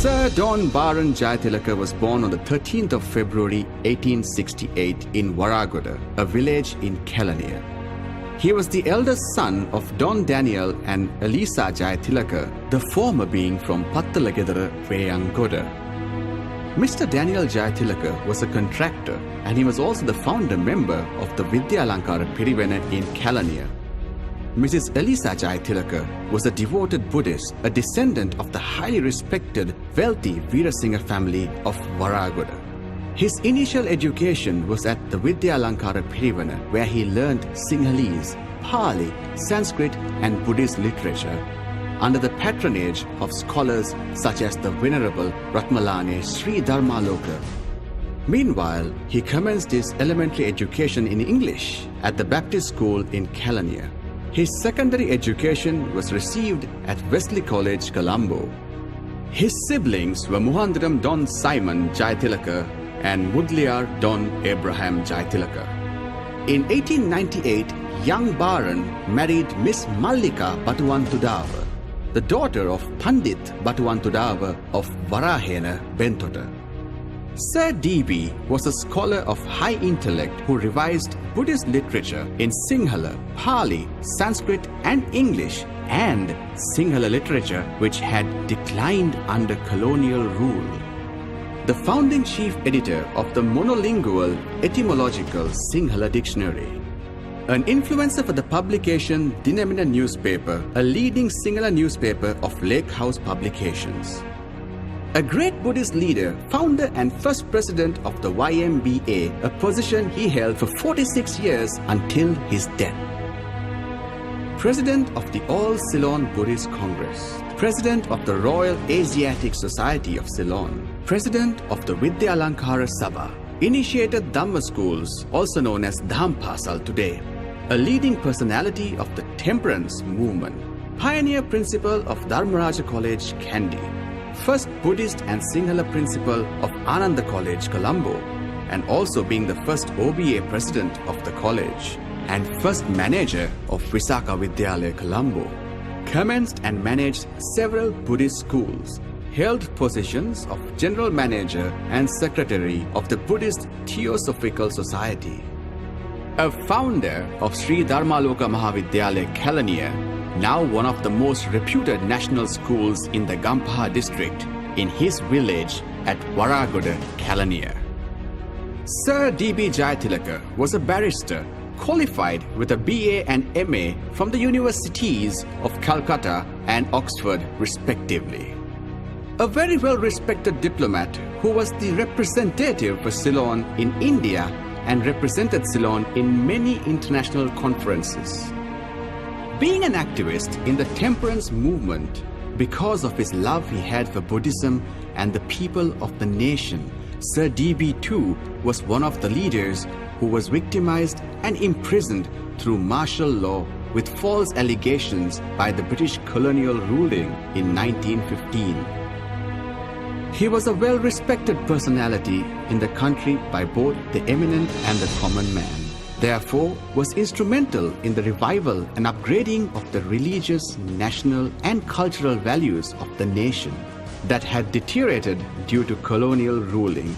Sir Don Baron Jayatilaka was born on the 13th of February 1868 in Waragoda, a village in Kelaniya. He was the eldest son of Don Daniel and Elisa Jayatilaka, the former being from Pattalagedara, Veyangoda. Mr. Daniel Jayatilaka was a contractor and he was also the founder member of the Jayatilaka Pirivena in Kelaniya. Mrs. Elisa Jayatilaka was a devoted Buddhist, a descendant of the highly respected, wealthy Veerasinghe family of Waragoda. His initial education was at the Jayatilaka Pirivena, where he learned Sinhalese, Pali, Sanskrit and Buddhist literature under the patronage of scholars such as the Venerable Ratmalane Sri Dharmaloka. Meanwhile, he commenced his elementary education in English at the Baptist School in Kelaniya. His secondary education was received at Wesley College, Colombo. His siblings were Muhandiram Don Simon Jayatilaka and Mudliar Don Abraham Jayatilaka. In 1898, young Baran married Miss Mallika Batuwantudava, the daughter of Pandit Batuwantudava of Varahena, Bentota. Sir D.B. was a scholar of high intellect who revised Buddhist literature in Sinhala, Pali, Sanskrit and English, and Sinhala literature which had declined under colonial rule. The founding chief editor of the monolingual etymological Sinhala dictionary. An influencer for the publication Dinamina newspaper, a leading Sinhala newspaper of Lake House Publications. A great Buddhist leader, founder and first president of the YMBA, a position he held for 46 years until his death. President of the All Ceylon Buddhist Congress. President of the Royal Asiatic Society of Ceylon. President of the Jayatilaka Sabha. Initiated Dhamma schools, also known as Dhampasal today. A leading personality of the temperance movement. Pioneer principal of Dharmaraja College, Kandy. First Buddhist and Sinhala principal of Ananda College, Colombo, and also being the first OBA president of the college, and first manager of Visakha Vidyalaya, Colombo. Commenced and managed several Buddhist schools, held positions of general manager and secretary of the Buddhist Theosophical Society. A founder of Sri Dharmaloka Mahavidyalaya, Kelaniya, now one of the most reputed national schools in the Gampaha district, in his village at Waragoda, Kelaniya. Sir D.B. Jayatilaka was a barrister, qualified with a BA and MA from the universities of Calcutta and Oxford respectively. A very well-respected diplomat who was the representative for Ceylon in India and represented Ceylon in many international conferences. Being an activist in the temperance movement, because of his love he had for Buddhism and the people of the nation, Sir D.B. too was one of the leaders who was victimized and imprisoned through martial law with false allegations by the British colonial ruling in 1915. He was a well-respected personality in the country by both the eminent and the common man. Therefore, was instrumental in the revival and upgrading of the religious, national and cultural values of the nation that had deteriorated due to colonial ruling.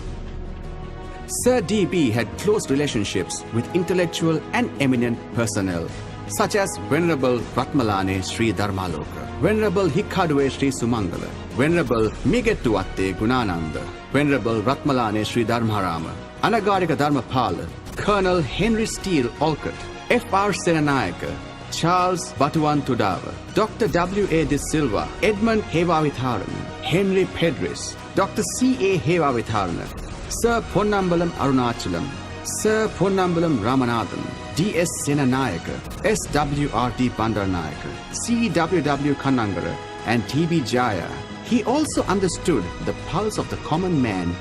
Sir D.B. had close relationships with intellectual and eminent personnel such as Venerable Ratmalane Sri Dharmaloka, Venerable Hikkaduwe Sri Sumangala, Venerable Migettuwatte Gunananda, Venerable Ratmalane Sri Dharmarama, Anagarika Dharmapala, Colonel Henry Steele Olcott, F.R. Senanayaka, Charles Batuwantudava, Dr. W.A. De Silva, Edmund Hevavitharan, Henry Pedris, Dr. C.A. Hevavitharana, Sir Ponnambalam Arunachalam, Sir Ponnambalam Ramanathan, D.S. Senanayaka, S.W.R.T. Bandarnayaka, C.W.W. Kannangara, and T.B. Jaya. He also understood the pulse of the common man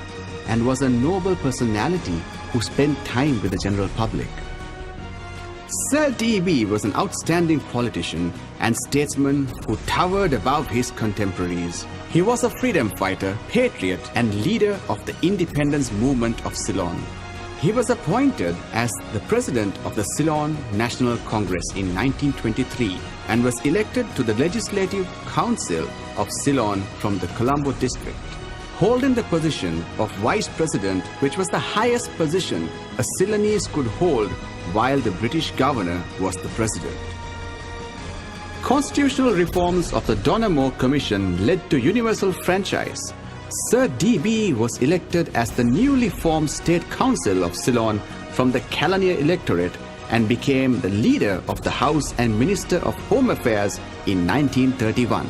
and was a noble personality who spent time with the general public. Sir D.B. was an outstanding politician and statesman who towered above his contemporaries. He was a freedom fighter, patriot, and leader of the independence movement of Ceylon. He was appointed as the president of the Ceylon National Congress in 1923 and was elected to the Legislative Council of Ceylon from the Colombo district, holding the position of Vice President, which was the highest position a Ceylonese could hold while the British governor was the president. Constitutional reforms of the Donoughmore Commission led to universal franchise. Sir D.B. was elected as the newly formed State Council of Ceylon from the Calania electorate and became the leader of the House and Minister of Home Affairs in 1931.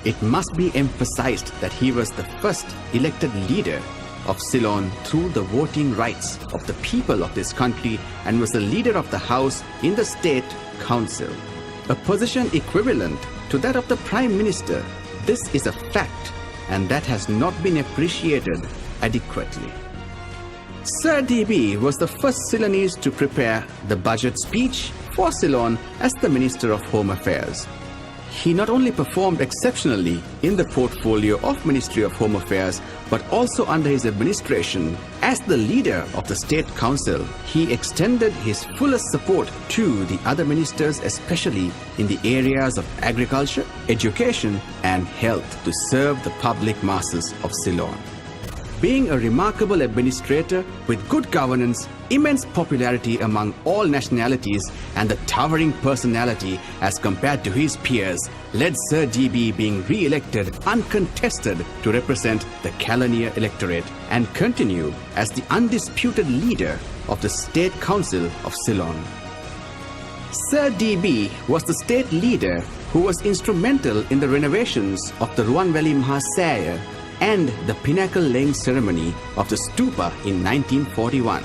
It must be emphasized that he was the first elected leader of Ceylon through the voting rights of the people of this country and was the leader of the House in the State Council, a position equivalent to that of the Prime Minister. This is a fact, and that has not been appreciated adequately. Sir D.B. was the first Ceylonese to prepare the budget speech for Ceylon as the Minister of Home Affairs. He not only performed exceptionally in the portfolio of Ministry of Home Affairs, but also under his administration as the leader of the State Council, he extended his fullest support to the other ministers, especially in the areas of agriculture, education, and health, to serve the public masses of Ceylon. Being a remarkable administrator with good governance, immense popularity among all nationalities, and the towering personality as compared to his peers, led Sir D.B. being re-elected uncontested to represent the Calania electorate and continue as the undisputed leader of the State Council of Ceylon. Sir D.B. was the state leader who was instrumental in the renovations of the Ruanveli Mahasaya and the pinnacle laying ceremony of the stupa in 1941.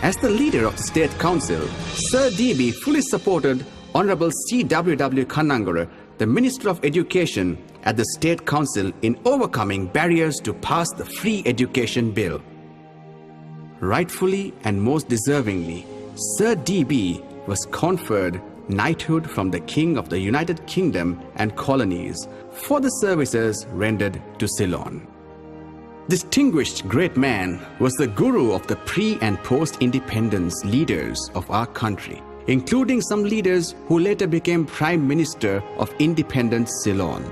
As the leader of the State Council, Sir D.B. fully supported Honorable C.W.W. Kannangara, the Minister of Education at the State Council, in overcoming barriers to pass the Free Education Bill. Rightfully and most deservingly, Sir D.B. was conferred knighthood from the King of the United Kingdom and Colonies for the services rendered to Ceylon. Distinguished great man was the guru of the pre- and post-independence leaders of our country, including some leaders who later became Prime Minister of independent Ceylon.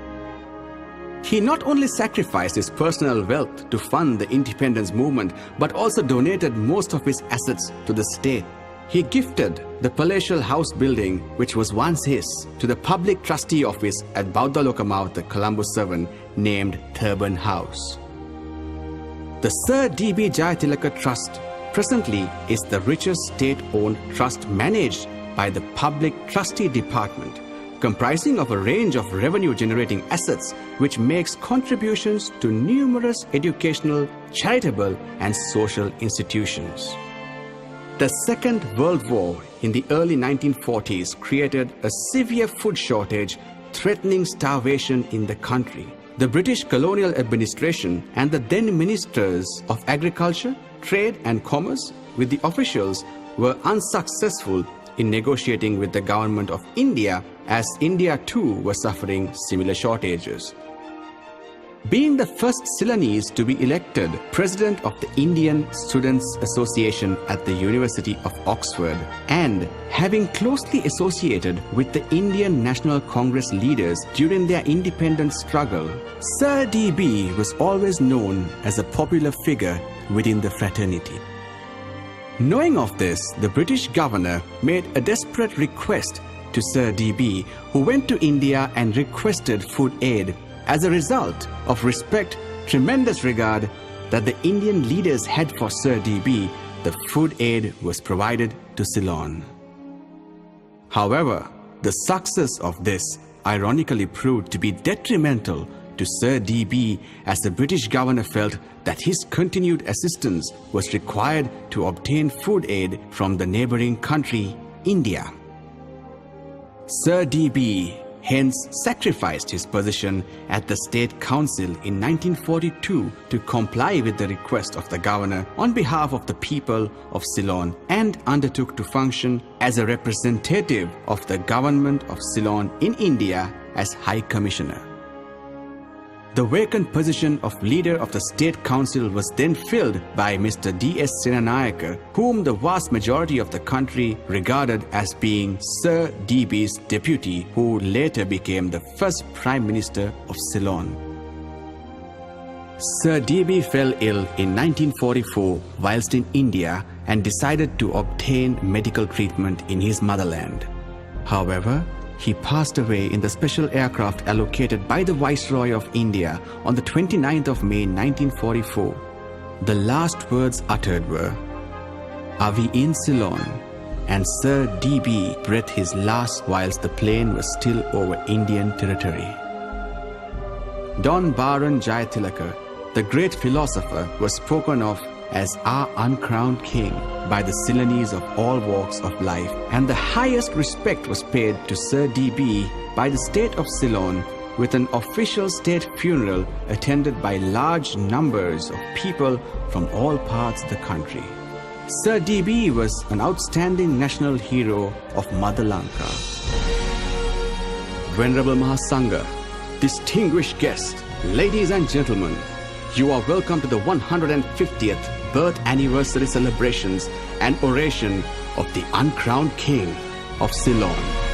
He not only sacrificed his personal wealth to fund the independence movement, but also donated most of his assets to the state. He gifted the palatial house building, which was once his, to the public trustee office at Bauddhalokamautta, Colombo 7, named Turban House. The Sir D.B. Jayatilaka Trust presently is the richest state-owned trust managed by the Public Trustee Department, comprising of a range of revenue-generating assets which makes contributions to numerous educational, charitable, and social institutions. The Second World War in the early 1940s created a severe food shortage, threatening starvation in the country. The British colonial administration and the then ministers of agriculture, trade and commerce with the officials were unsuccessful in negotiating with the government of India, as India too was suffering similar shortages. Being the first Ceylonese to be elected President of the Indian Students' Association at the University of Oxford, and having closely associated with the Indian National Congress leaders during their independence struggle, Sir D.B. was always known as a popular figure within the fraternity. Knowing of this, the British governor made a desperate request to Sir D.B., who went to India and requested food aid. As a result of respect, tremendous regard that the Indian leaders had for Sir D.B., the food aid was provided to Ceylon. However, the success of this ironically proved to be detrimental to Sir D.B., as the British governor felt that his continued assistance was required to obtain food aid from the neighboring country, India. Sir D.B. hence sacrificed his position at the State Council in 1942 to comply with the request of the governor on behalf of the people of Ceylon, and undertook to function as a representative of the government of Ceylon in India as High Commissioner. The vacant position of leader of the state council was then filled by Mr. D.S. Senanayake, whom the vast majority of the country regarded as being Sir D.B.'s deputy, who later became the first Prime Minister of Ceylon. Sir D.B. fell ill in 1944 whilst in India and decided to obtain medical treatment in his motherland. However, he passed away in the special aircraft allocated by the Viceroy of India on the 29th of May 1944. The last words uttered were, "Are we in Ceylon?" And Sir D.B. breathed his last whilst the plane was still over Indian territory. Don Baron Jayatilaka, the great philosopher, was spoken of as our uncrowned king by the Ceylonese of all walks of life, and the highest respect was paid to Sir D.B. by the state of Ceylon with an official state funeral attended by large numbers of people from all parts of the country. Sir D.B. was an outstanding national hero of Mother Lanka. Venerable Mahasangha, distinguished guests, ladies and gentlemen, you are welcome to the 150th birth anniversary celebrations and oration of the uncrowned king of Ceylon.